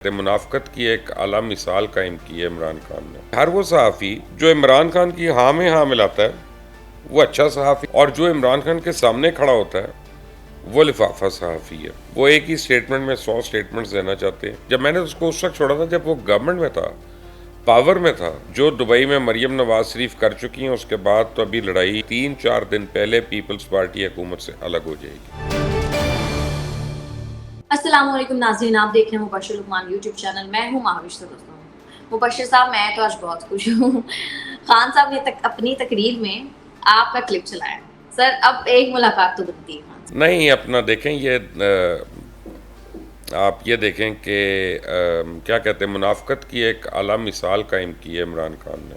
मुनाफ़क़त की एक आला मिसाल कायम की है इमरान खान ने। हर वो सहाफ़ी जो इमरान खान की हाँ में हाँ मिलाता है वो अच्छा सहाफ़ी, और जो इमरान खान के सामने खड़ा होता है वो लिफाफा सहाफ़ी है। वो एक ही स्टेटमेंट में 100 स्टेटमेंट्स देना चाहते हैं। जब मैंने उसको उस वक्त छोड़ा था जब वो गवर्नमेंट में था, पावर में था, जो दुबई में मरियम नवाज शरीफ कर चुकी हैं, उसके बाद तो अभी लड़ाई 3-4 दिन पहले पीपल्स पार्टी हुकूमत से अलग हो जाएगी। अस्सलामुअलैकुम नाज़रीन, आप देख रहे हैं मुबश्शिर लुकमान यूट्यूब चैनल। मैं हूँ महाविश तो दोस्तों। मुबश्शिर साहब, मैं तो आज बहुत खुश हूँ। खान साहब ने अपनी तकरीर में आपका क्लिप चलाया। सर, अब एक मुलाकात तो बनती है खान साहब। नहीं, अपना देखें ये आप ये देखें कि क्या कहते हैं, मुनाफ़क़त की एक आला मिसाल कायम की है इमरान खान ने।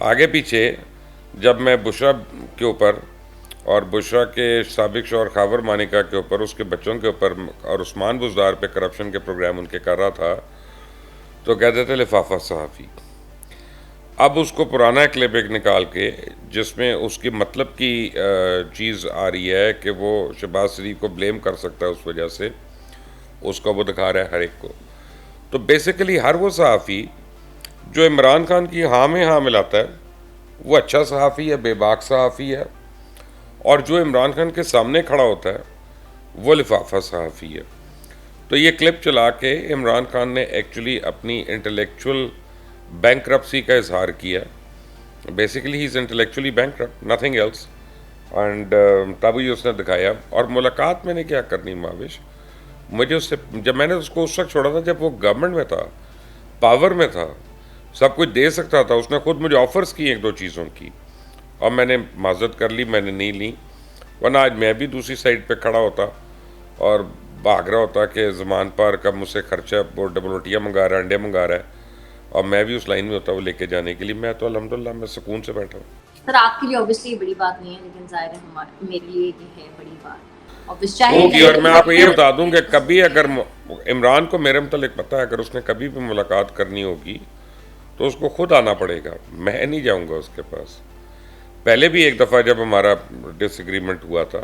आगे पीछे जब मैं बुशरा के ऊपर और बुशरा के साबिक शौहर खावर मानिका के ऊपर, उसके बच्चों के ऊपर और उस्मान बुज़दार पे करप्शन के प्रोग्राम उनके कर रहा था, तो कहते थे लिफाफा सहाफ़ी। अब उसको पुराना क्लिप एक निकाल के जिसमें उसकी मतलब की चीज़ आ रही है कि वो शहबाज शरीफ को ब्लेम कर सकता है उस वजह से, उसका वो दिखा रहा है हर एक को। तो बेसिकली हर वो सहाफ़ी जो इमरान खान की हाँ में हाँ मिलाता है वो अच्छा सहाफ़ी है, बेबाक सहाफ़ी है, और जो इमरान खान के सामने खड़ा होता है वो लिफाफा सहाफ़ी है। तो ये क्लिप चला के इमरान खान ने एक्चुअली अपनी इंटेलेक्चुअल बैंकरप्सी का इजहार किया। Basically he is intellectually bankrupt, nothing else. And तभी उसने दिखाया। और मुलाकात मैंने क्या करनी माविश, मुझे उससे, जब मैंने उसको उस वक्त छोड़ा था जब वो गवर्नमेंट में था, पावर में था, सब कुछ दे सकता था, उसने खुद मुझे ऑफ़र्स की एक दो चीज़ों की, और मैंने माजरत कर ली, मैंने नहीं ली। वरना आज मैं भी दूसरी साइड पे खड़ा होता और भाग रहा होता कि ज़मान पर कब मुझसे खर्चा, वो डबल रोटियाँ मंगा रहा है, अंडे मंगा रहा है, और मैं भी उस लाइन में होता वो लेके जाने के लिए। मैं तो अल्हम्दुलिल्लाह मैं सुकून से बैठा हूँ। सर, आपके लिए ऑब्वियसली ये बड़ी बात नहीं है, लेकिन ज़ाहिर है मेरे लिए ये है बड़ी बात। ऑब्वियस चाहे होगी। और मैं आपको ये बता दूं कि कभी अगर इमरान को मेरे मतलब पता है, अगर उसने कभी भी मुलाकात करनी होगी तो उसको खुद आना पड़ेगा, मैं नहीं जाऊंगा उसके पास। पहले भी एक दफ़ा जब हमारा डिसएग्रीमेंट हुआ था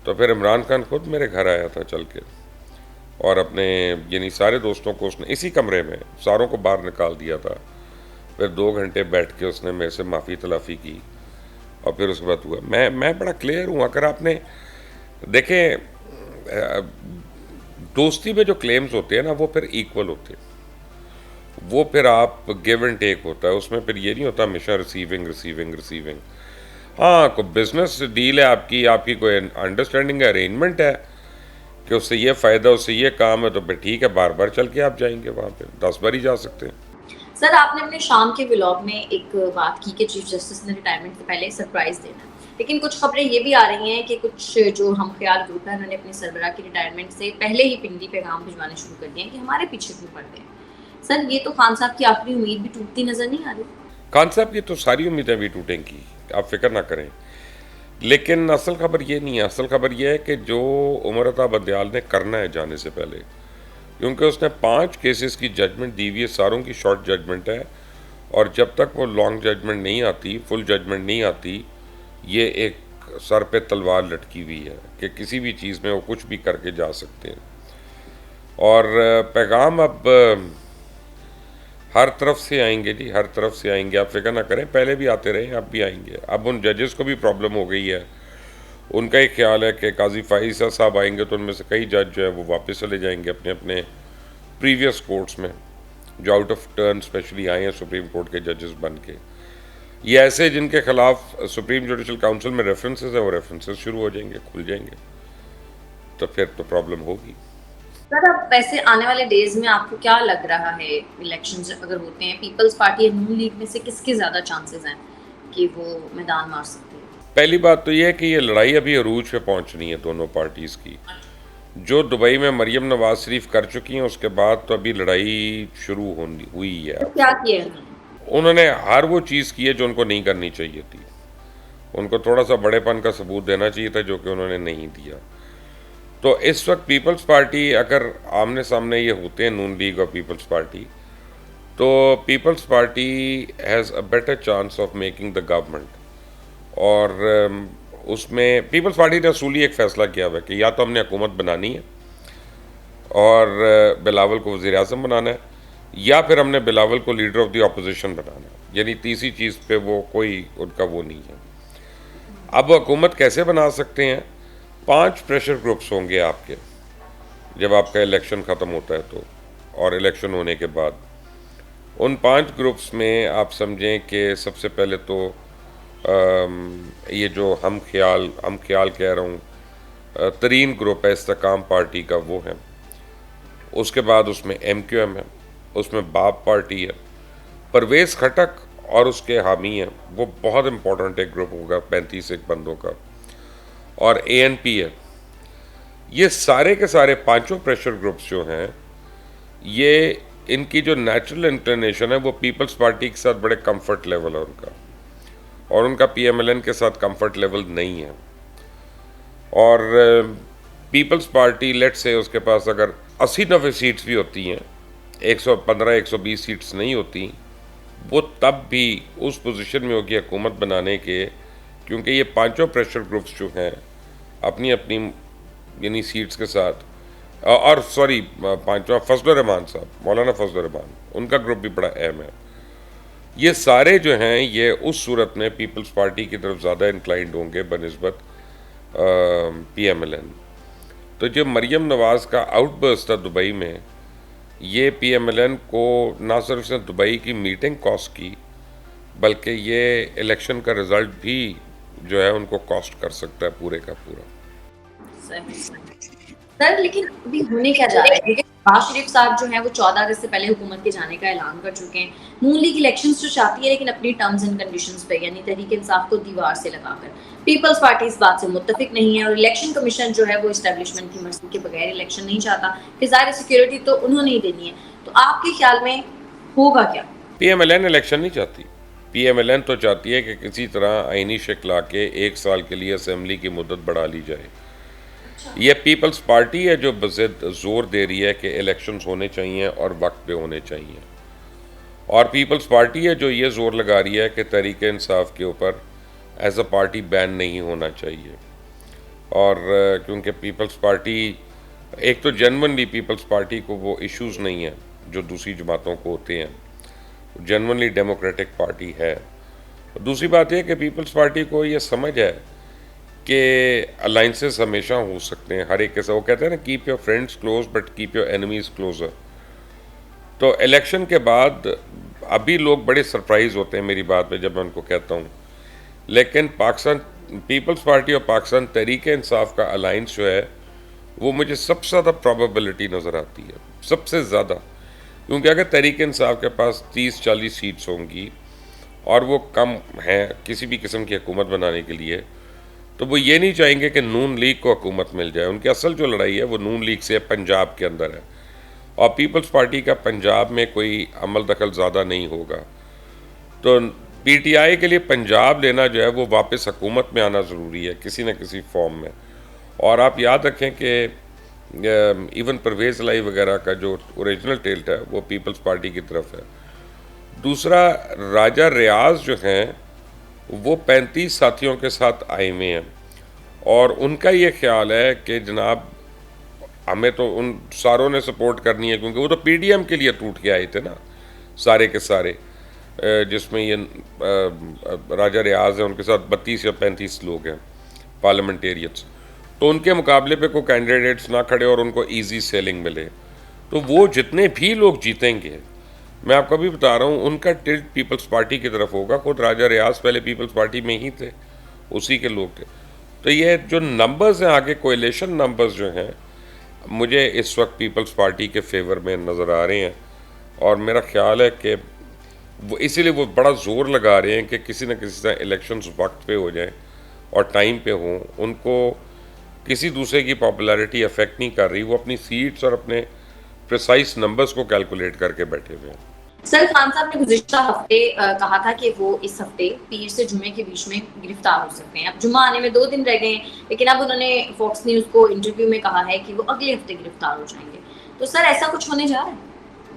तो फिर इमरान खान खुद मेरे घर आया था चल के, और अपने यानी सारे दोस्तों को उसने इसी कमरे में सारों को बाहर निकाल दिया था। फिर 2 घंटे बैठ के उसने मेरे से माफ़ी तलाफ़ी की, और फिर उसके बाद हुआ। मैं बड़ा क्लियर हूँ। अगर आपने देखें, दोस्ती में जो क्लेम्स होते हैं ना वो फिर इक्वल होते हैं, वो फिर आप गिव एंड टेक होता है, उसमें फिर ये नहीं होता हमेशा रिसीविंग रिसीविंग रिसीविंग। हाँ, कोई बिजनेस डील है आपकी, आपकी कोई अंडरस्टैंडिंग अरेंजमेंट है कि उससे ये फ़ायदा, उससे ये काम है, तो फिर ठीक है, बार बार चल के आप जाएंगे वहाँ पे, 10 बार ही जा सकते हैं। सर, आपने अपने शाम के व्लॉग में एक बात की कि चीफ जस्टिस ने रिटायरमेंट से पहले सरप्राइज़ देना है। लेकिन कुछ खबरें ये भी आ रही हैं कि कुछ जो हम ख्याल ग्रुप है, उन्होंने अपने सरबराह की रिटायरमेंट से पहले ही पिंडी पैगाम भिजवाने शुरू कर दिए हैं कि हमारे पीछे क्यों पड़ते हैं। सर, ये तो खान साहब की आखिरी उम्मीद भी टूटती नज़र नहीं आ रही? खान साहब की तो सारी उम्मीदें भी टूटेंगी, आप फिक्र ना करें। लेकिन असल खबर ये नहीं है। असल खबर ये है कि जो उमर अता बंदयाल ने करना है जाने से पहले, क्योंकि उसने 5 केसेस की जजमेंट दी हुई है, सारों की शॉर्ट जजमेंट है, और जब तक वो लॉन्ग जजमेंट नहीं आती, फुल जजमेंट नहीं आती, ये एक सर पे तलवार लटकी हुई है कि किसी भी चीज़ में वो कुछ भी करके जा सकते हैं। और पैगाम अब हर तरफ से आएंगे जी, हर तरफ से आएंगे, आप फिक्र ना करें। पहले भी आते रहे, अब भी आएंगे। अब उन जजेस को भी प्रॉब्लम हो गई है, उनका एक ख्याल है कि काजी फ़ाइज़ साहब आएंगे तो उनमें से कई जज जो है वो वापस चले जाएंगे अपने अपने प्रीवियस कोर्ट्स में, जो आउट ऑफ टर्न स्पेशली आए हैं सुप्रीम कोर्ट के जजेस बन के। ये ऐसे जिनके खिलाफ सुप्रीम जुडिशल काउंसिल में रेफरेंसेस है, वो रेफरेंसेस शुरू हो जाएंगे, खुल जाएंगे, तो फिर तो प्रॉब्लम होगी। सर, अब वैसे आने वाले डेज में आपको क्या लग रहा है, इलेक्शंस अगर होते हैं, पीपल्स पार्टी या नून लीग में से किसके ज़्यादा चांसेस हैं कि वो मैदान मार सकती है? पहली बात तो ये है कि ये लड़ाई अभी अरूज पे पहुंचनी है दोनों पार्टीज़ की। जो दुबई में मरियम नवाज शरीफ कर चुकी हैं, उसके बाद तो अभी लड़ाई शुरू होनी हुई है। तो क्या किया है उन्होंने? उन्होंने हर वो चीज़ की है जो उनको नहीं करनी चाहिए थी। उनको थोड़ा सा बड़ेपन का सबूत देना चाहिए था, जो कि उन्होंने नहीं दिया। तो इस वक्त पीपल्स पार्टी, अगर आमने सामने ये होते हैं नून लीग और पीपल्स पार्टी, तो People's Party has a better chance of making the government. और उसमें पीपल्स पार्टी ने असूली एक फ़ैसला किया हुआ है कि या तो हमने हुकूमत बनानी है, और बिलावल को वज़ीर आज़म बनाना है, या फिर हमने बिलावल को लीडर ऑफ द अपोजिशन बनाना है। यानी तीसरी चीज़ पे वो कोई उनका वो नहीं है। अब हुकूमत कैसे बना सकते हैं? 5 प्रेशर ग्रुप्स होंगे आपके, जब आपका इलेक्शन ख़त्म होता है तो, और इलेक्शन होने के बाद उन 5 ग्रुप्स में आप समझें कि सबसे पहले तो ये जो हम ख्याल कह रहा हूँ, तरीन ग्रुप है इस्तेकाम पार्टी का, वो है। उसके बाद उसमें MQM है, उसमें बाप पार्टी है, परवेज़ खटक और उसके हामी हैं, वो बहुत इम्पोर्टेंट एक ग्रुप होगा 35 एक बंदों का, और ANP है। ये सारे के सारे पांचों प्रेशर ग्रुप्स जो हैं, ये इनकी जो नेचुरल इंक्लिनेशन है वो पीपल्स पार्टी के साथ बड़े कंफर्ट लेवल है उनका, और उनका PMLN के साथ कंफर्ट लेवल नहीं है। और पीपल्स पार्टी लेट से उसके पास अगर 80-90 सीट्स भी होती हैं, 115-120 सीट्स नहीं होती, वो तब भी उस पोजीशन में होगी हुकूमत बनाने के, क्योंकि ये पांचों प्रेशर ग्रुप्स जो हैं अपनी अपनी यानी सीट्स के साथ, और सॉरी पांचवा फजलुर रहमान साहब, मौलाना फजलुर रहमान, उनका ग्रुप भी बड़ा अहम है। ये सारे जो हैं ये उस सूरत में पीपल्स पार्टी की तरफ ज़्यादा इंक्लाइंड होंगे बनिस्बत PMLN। तो जो मरियम नवाज़ का आउटबर्स्ट था दुबई में, ये PMLN को ना सिर्फ से दुबई की मीटिंग कॉस्ट की, बल्कि ये इलेक्शन का रिज़ल्ट भी जो है उनको कॉस्ट कर सकता है पूरे का पूरा। सर लेकिन अभी होने क्या जा रहा है, क्योंकि शहबाज शरीफ साहब जो हैं वो 14 अगस्त से पहले हुकूमत के जाने का ऐलान कर चुके हैं। नून लीग इलेक्शंस तो चाहती है, लेकिन अपनी टर्म्स एंड कंडीशंस पे, यानी तहरीक इंसाफ को दीवार से लगाकर। पीपल्स पार्टी इस बात से मुत्तफिक नहीं है, और इलेक्शन कमीशन जो है वो इस्टेब्लिशमेंट की मर्जी के बगैर इलेक्शन नहीं चाहता, फिर ज़ाहिर सिक्योरिटी तो उन्होंने ही देनी है। तो आपके ख्याल में होगा क्या? PMLN इलेक्शन नहीं चाहती। PMLN तो चाहती है कि किसी तरह आइनी शक्ल आके 1 साल के लिए असेंबली की मुद्दत बढ़ा ली जाए। ये पीपल्स पार्टी है जो बज़िद ज़ोर दे रही है कि इलेक्शंस होने चाहिए और वक्त पे होने चाहिए, और पीपल्स पार्टी है जो ये ज़ोर लगा रही है कि तहरीक इंसाफ के ऊपर एज अ पार्टी बैन नहीं होना चाहिए। और क्योंकि पीपल्स पार्टी एक तो जेन्युइनली पीपल्स पार्टी को वो इश्यूज़ नहीं है जो दूसरी जमातों को होते हैं, जेन्युइनली डेमोक्रेटिक पार्टी है। दूसरी बात यह कि पीपल्स पार्टी को ये समझ है कि अलाइंसेस हमेशा हो सकते हैं हर एक के साथ। वो कहते हैं ना, keep your friends close but keep your enemies closer. तो इलेक्शन के बाद अभी लोग बड़े सरप्राइज़ होते हैं मेरी बात पे जब मैं उनको कहता हूँ, लेकिन पाकिस्तान पीपल्स पार्टी और पाकिस्तान तहरीक इंसाफ का अलाइंस जो है वो मुझे सबसे ज़्यादा प्रॉबेबिलिटी नज़र आती है, सबसे ज़्यादा। क्योंकि अगर तहरीक इंसाफ के पास 30-40 सीट्स होंगी और वो कम हैं किसी भी किस्म की हुकूमत बनाने के लिए, तो वो ये नहीं चाहेंगे कि नून लीग को हुकूमत मिल जाए। उनकी असल जो लड़ाई है वो नून लीग से पंजाब के अंदर है, और पीपल्स पार्टी का पंजाब में कोई अमल दखल ज़्यादा नहीं होगा। तो PTI के लिए पंजाब लेना जो है वो वापस हुकूमत में आना ज़रूरी है किसी न किसी फॉर्म में। और आप याद रखें कि इवन परवेज़ लाई वगैरह का जो ओरिजिनल टिल्ट है वो पीपल्स पार्टी की तरफ है। दूसरा, राजा रियाज जो हैं वो 35 साथियों के साथ आए हुए हैं, और उनका ये ख्याल है कि जनाब हमें तो उन सारों ने सपोर्ट करनी है, क्योंकि वो तो PDM के लिए टूट के आए थे ना सारे के सारे, जिसमें ये राजा रियाज है, उनके साथ 32 या 35 लोग हैं पार्लियामेंटेरियंस। तो उनके मुकाबले पे कोई कैंडिडेट्स ना खड़े और उनको इजी सेलिंग मिले, तो वो जितने भी लोग जीतेंगे, मैं आपको भी बता रहा हूँ, उनका टिल्ट पीपल्स पार्टी की तरफ होगा। खुद राजा रियाज पहले पीपल्स पार्टी में ही थे, उसी के लोग थे। तो ये जो नंबर्स हैं आगे, कोएलिशन नंबर्स जो हैं, मुझे इस वक्त पीपल्स पार्टी के फेवर में नज़र आ रहे हैं, और मेरा ख्याल है कि वो इसीलिए वो बड़ा ज़ोर लगा रहे हैं कि किसी न किसी तरह इलेक्शंस वक्त पे हो जाएं और टाइम पे हों। उनको किसी दूसरे की पॉपुलैरिटी अफेक्ट नहीं कर रही, वो अपनी सीट्स और अपने प्रिसाइज नंबर्स को कैलकुलेट करके बैठे हुए हैं। सर, खान साहब ने गुज़िश्ता हफ्ते कहा था कि वो इस हफ्ते पीर से जुमे के बीच में गिरफ्तार हो सकते हैं। अब जुमा आने में 2 दिन रह गए हैं, लेकिन अब उन्होंने फॉक्स न्यूज़ को इंटरव्यू में कहा है कि वो अगले हफ्ते गिरफ्तार हो जाएंगे। तो सर, ऐसा कुछ होने जा रहा है?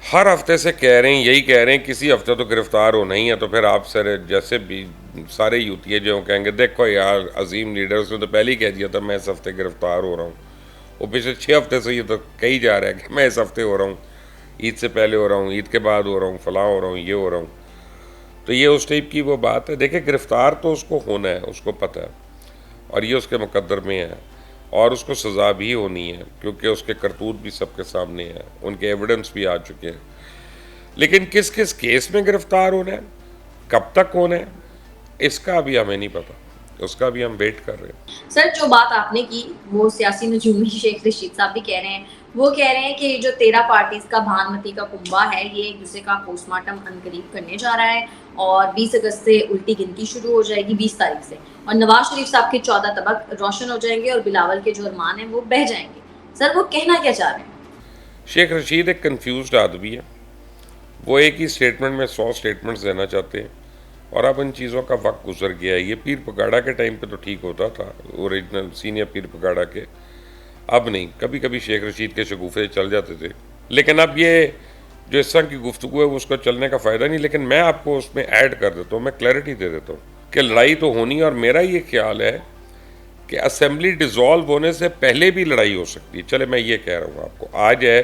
हर हफ्ते से कह रहे हैं, यही कह रहे हैं, किसी हफ्ते तो गिरफ्तार हो नहीं है। तो फिर आप सर जैसे भी सारे यूथिये जो कहेंगे, देखो यार अजीम लीडर्स ने तो पहले ही कह दिया था मैं इस हफ्ते गिरफ्तार हो रहा हूँ, वो पिछले 6 हफ्ते से ये तो कही जा रहा है कि मैं इस हफ्ते हो रहा हूँ, ईद से पहले हो रहा हूँ, ईद के बाद हो रहा हूँ, फलां हो रहा हूँ, ये हो रहा हूँ। तो ये उस टाइप की वो बात है। देखिए, गिरफ़्तार तो उसको होना है, उसको पता है, और ये उसके मुकद्दर में है, और उसको सज़ा भी होनी है, क्योंकि उसके करतूत भी सबके सामने हैं, उनके एविडेंस भी आ चुके हैं। लेकिन किस किस केस में गिरफ़्तार होना है, कब तक होना है, इसका अभी हमें नहीं पता, उसका भी हम वेट कर रहे हैं। सर, जो बात आपने की वो सियासी नजूमी शेख रशीद साहब भी कह रहे हैं। वो कह रहे हैं कि जो 13 पार्टीज का भानुमती का कुंबा है, ये एक दूसरे का पोस्टमार्टम अनकरीब करने जा रहा है और 20 अगस्त से उल्टी गिनती शुरू हो जाएगी, 20 तारीख से, और नवाज शरीफ साहब के 14 तबक रोशन हो जाएंगे और बिलावल के जो अरमान हैं वो बह जाएंगे। सर, वो कहना क्या चाह रहे हैं? शेख रशीद एक कंफ्यूज्ड आदमी है। वो एक ही स्टेटमेंट में 100 स्टेटमेंट्स देना चाहते हैं, और अब इन चीज़ों का वक्त गुजर गया है। ये पीर पगाड़ा के टाइम पे तो ठीक होता था, ओरिजिनल सीनियर पीर पगाड़ा के, अब नहीं। कभी कभी शेख रशीद के शगुफे चल जाते थे, लेकिन अब ये जो इस तरह की गुफ्तगू है उसका चलने का फ़ायदा नहीं। लेकिन मैं आपको उसमें ऐड कर देता हूँ, मैं क्लैरिटी दे देता हूँ कि लड़ाई तो होनी है, और मेरा ये ख्याल है कि असेंबली डिज़ोल्व होने से पहले भी लड़ाई हो सकती है। चले, मैं ये कह रहा हूँ आपको, आज है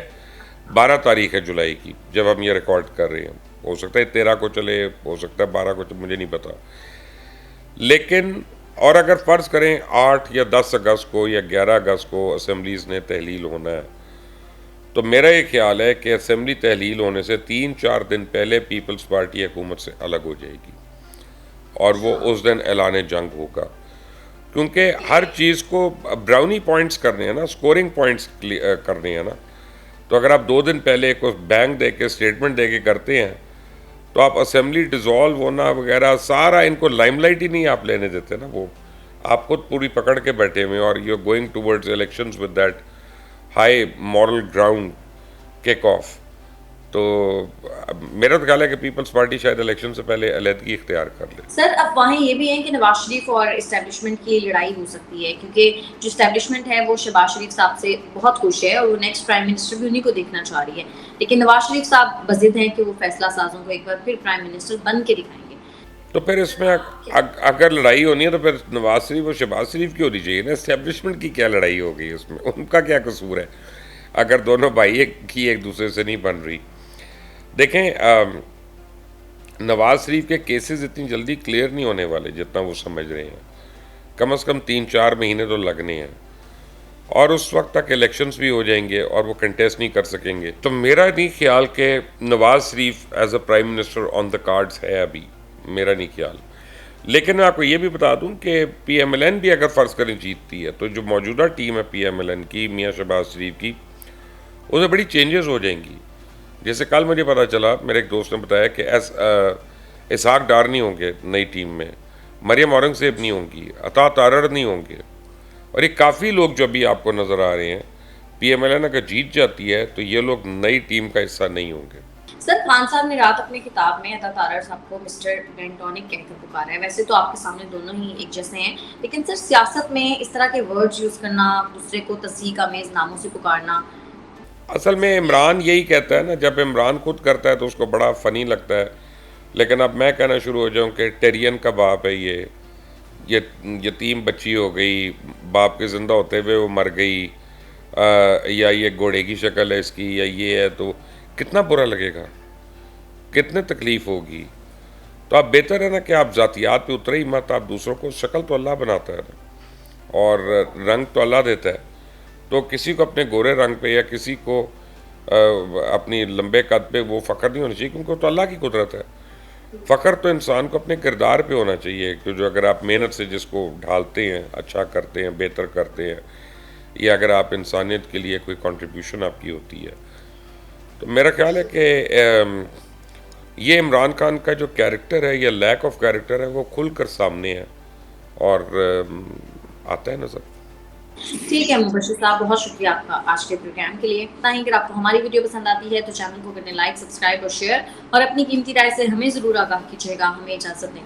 12 तारीख है जुलाई की जब हम ये रिकॉर्ड कर रहे हैं, हो सकता है 13 को चले, हो सकता है 12 को, तो मुझे नहीं पता। लेकिन और अगर फ़र्ज़ करें 8 या 10 अगस्त को या 11 अगस्त को असेंबलीज़ ने तहलील होना है, तो मेरा ये ख्याल है कि असेंबली तहलील होने से 3-4 दिन पहले पीपल्स पार्टी हुकूमत से अलग हो जाएगी, और वो उस दिन ऐलान जंग होगा। क्योंकि हर चीज़ को ब्राउनी पॉइंट्स करने हैं ना, स्कोरिंग पॉइंट्स करने हैं ना, तो अगर आप 2 दिन पहले को बैंक दे के, स्टेटमेंट दे के करते हैं, तो आप असेंबली डिज़ोल्व होना वगैरह सारा इनको लाइमलाइट ही नहीं आप लेने देते ना। वो आप खुद पूरी पकड़ के बैठे हुए हैं, और you are going towards elections with that high moral ground kick off. तो मेरा तो ख्याल है कि पीपल्स पार्टी शायद इलेक्शन से पहले अलहदगी इख्तियार कर ले। सर, अफवाहें ये भी हैं कि नवाज शरीफ और इस्टेब्लिशमेंट की लड़ाई हो सकती है, क्योंकि जो इस्टेब्लिशमेंट है वो शहबाज शरीफ साहब से बहुत खुश है और वो नेक्स्ट प्राइम मिनिस्टर भी उन्हीं को देखना चाह रही है। लेकिन नवाज शरीफ साहब बज़िद हैं कि वो फैसला साजों को एक बार फिर प्राइम मिनिस्टर बन के दिखाएंगे। तो फिर इसमें अगर लड़ाई होनी है तो फिर नवाज शरीफ और शहबाज शरीफ की होनी चाहिए ना। इस्टेब्लिशमेंट की क्या लड़ाई हो गई उसमें, उनका क्या कसूर है अगर दोनों भाई एक दूसरे से नहीं बन रही। देखें, नवाज शरीफ के केसेस इतनी जल्दी क्लियर नहीं होने वाले जितना वो समझ रहे हैं। कम से कम 3-4 महीने तो लगने हैं, और उस वक्त तक इलेक्शंस भी हो जाएंगे और वो कंटेस्ट नहीं कर सकेंगे। तो मेरा नहीं ख्याल कि Nawaz Sharif as a prime minister on the cards है अभी, मेरा नहीं ख्याल। लेकिन मैं आपको ये भी बता दूं कि PMLN भी अगर फ़र्ज़ करें जीतती है, तो जो मौजूदा टीम है PMLN की, मियाँ शहबाज शरीफ की, उसमें बड़ी चेंजेस हो जाएंगी। जैसे कल मुझे पता चला, मेरे एक दोस्त ने बताया कि इसहाक डार नहीं होंगे नई टीम में, मरियम औरंगज़ेब नहीं होंगी, अता तारड़ नहीं होंगे, और ये काफ़ी लोग जो अभी आपको नज़र आ रहे हैं। PMLN अगर जीत जाती है तो ये लोग नई टीम का हिस्सा नहीं होंगे। सर, खान साहब ने रात अपने खिताब में अता तारड़ साहब को मिस्टर बेंटोनिक कहकर पुकारा है। वैसे तो आपके सामने दोनों ही एक जैसे हैं, लेकिन सर सियासत में इस तरह के वर्ड्स यूज़ करना, दूसरे को तस्दीक आमेज़ नामों से पुकारना, असल में इमरान यही कहता है ना, जब इमरान खुद करता है तो उसको बड़ा फ़नी लगता है। लेकिन अब मैं कहना शुरू हो जाऊँ कि टेरियन का बाप है ये यतीम बच्ची हो गई, बाप के ज़िंदा होते हुए वो मर गई, या ये घोड़े की शक्ल है इसकी, या ये है, तो कितना बुरा लगेगा, कितने तकलीफ़ होगी। तो आप बेहतर है ना कि आप ज़ातियात पे उतरे ही मत। आप दूसरों को, शक्ल तो अल्लाह बनाता है ना, और रंग तो अल्लाह देता है। तो किसी को अपने गोरे रंग पे या किसी को अपनी लंबे कद पे वो फ़ख्र नहीं होना चाहिए, क्योंकि तो अल्लाह की कुदरत है। फ़ख्र तो इंसान को अपने किरदार पे होना चाहिए, कि जो अगर आप मेहनत से जिसको ढालते हैं, अच्छा करते हैं, बेहतर करते हैं, या अगर आप इंसानियत के लिए कोई कंट्रीब्यूशन आपकी होती है। तो मेरा ख्याल है कि ये इमरान खान का जो कैरेक्टर है या लैक ऑफ कैरेक्टर है वो खुलकर सामने है और आता है नज़र। ठीक है मुबश्शिर साहब, बहुत शुक्रिया आपका आज के प्रोग्राम के लिए। इतना ही, अगर आपको हमारी वीडियो पसंद आती है तो चैनल को करें लाइक, सब्सक्राइब और शेयर, और अपनी कीमती राय से हमें ज़रूर आगाह कीजिएगा। हमें इजाज़त दें।